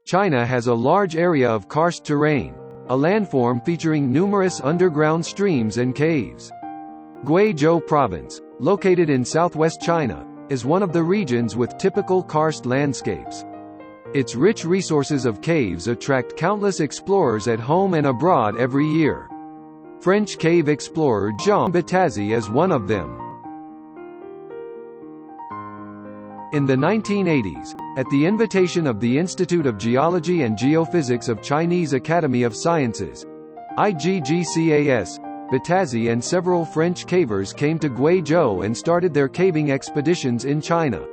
China has a large area of karst terrain, a landform featuring numerous underground streams and caves. Guizhou Province, located in southwest China, is one of the regions with typical karst landscapes. Its rich resources of caves attract countless explorers at home and abroad every year. French cave explorer Jean Bottazzi is one of them. In the 1980s, at the invitation of the Institute of Geology and Geophysics of Chinese Academy of Sciences, IGGCAS, Bottazzi and several French cavers came to Guizhou and started their caving expeditions in China.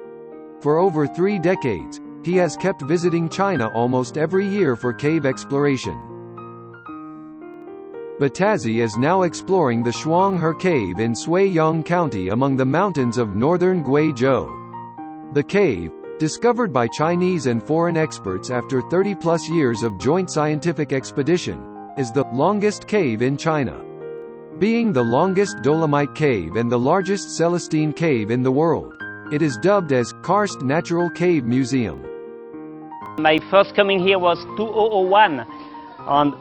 For over 3 decades, he has kept visiting China almost every year for cave exploration. Bottazzi is now exploring the Shuanghe Cave in Suiyang County among the mountains of northern Guizhou. The cave, discovered by Chinese and foreign experts after 30-plus years of joint scientific expedition, is the longest cave in China. Being the longest dolomite cave and the largest Celestine cave in the world, it is dubbed as Karst Natural Cave Museum. My first coming here was 2001, and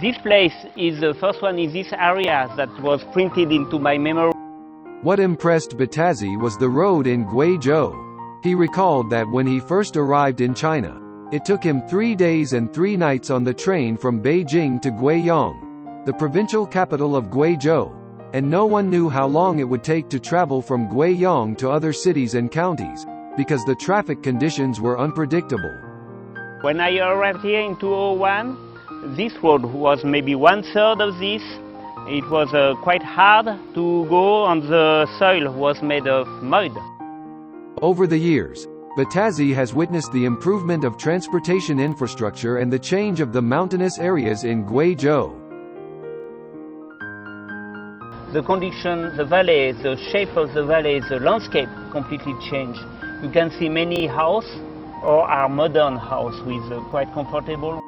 this place is the first one in this area that was printed into my memory. What impressed Bottazzi was the road in Guizhou. He recalled that when he first arrived in China, it took him 3 days and 3 nights on the train from Beijing to Guiyang, the provincial capital of Guizhou, and no one knew how long it would take to travel from Guiyang to other cities and counties, because the traffic conditions were unpredictable. When I arrived here in 2001, this road was maybe 1/3 of this. It was quite hard to go, and the soil was made of mud. Over the years, Bottazzi has witnessed the improvement of transportation infrastructure and the change of the mountainous areas in Guizhou. The condition, the valley, the shape of the valley, the landscape completely changed. You can see many houses, or our modern house with quite comfortable.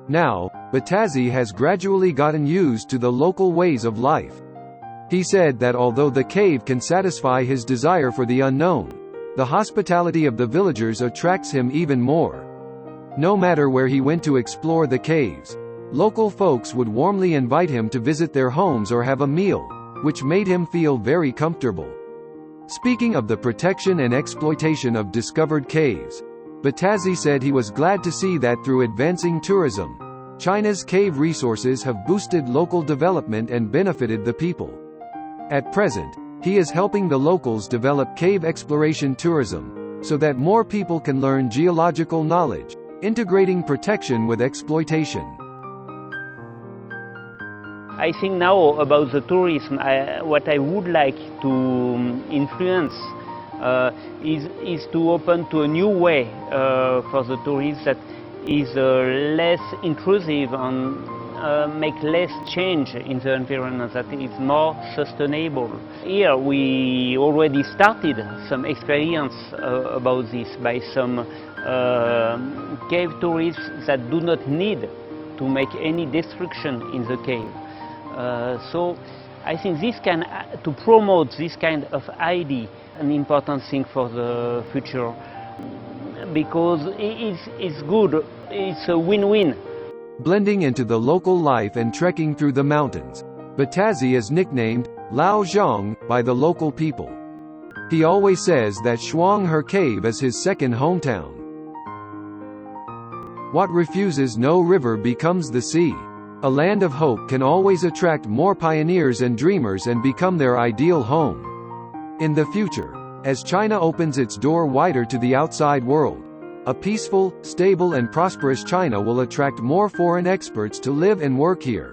Now, Bottazzi has gradually gotten used to the local ways of life. He said that although the cave can satisfy his desire for the unknown, the hospitality of the villagers attracts him even more. No matter where he went to explore the caves, local folks would warmly invite him to visit their homes or have a meal, which made him feel very comfortable. Speaking of the protection and exploitation of discovered caves, Bottazzi said he was glad to see that through advancing tourism, China's cave resources have boosted local development and benefited the people. At present, he is helping the locals develop cave exploration tourism, so that more people can learn geological knowledge, integrating protection with exploitation. I think now about the tourism, what I would like to influence is to open to a new way for the tourists that is less intrusive and make less change in the environment, that is more sustainable. Here we already started some experience about this by some cave tourists that do not need to make any destruction in the cave. So I think this to promote this kind of idea, an important thing for the future, because it's good, it's a win-win. Blending into the local life and trekking through the mountains, Bottazzi is nicknamed Lao Zhang by the local people. He always says that Shuanghe Cave is his second hometown. What refuses no river becomes the sea. A land of hope can always attract more pioneers and dreamers and become their ideal home. In the future, as China opens its door wider to the outside world, a peaceful, stable and prosperous China will attract more foreign experts to live and work here.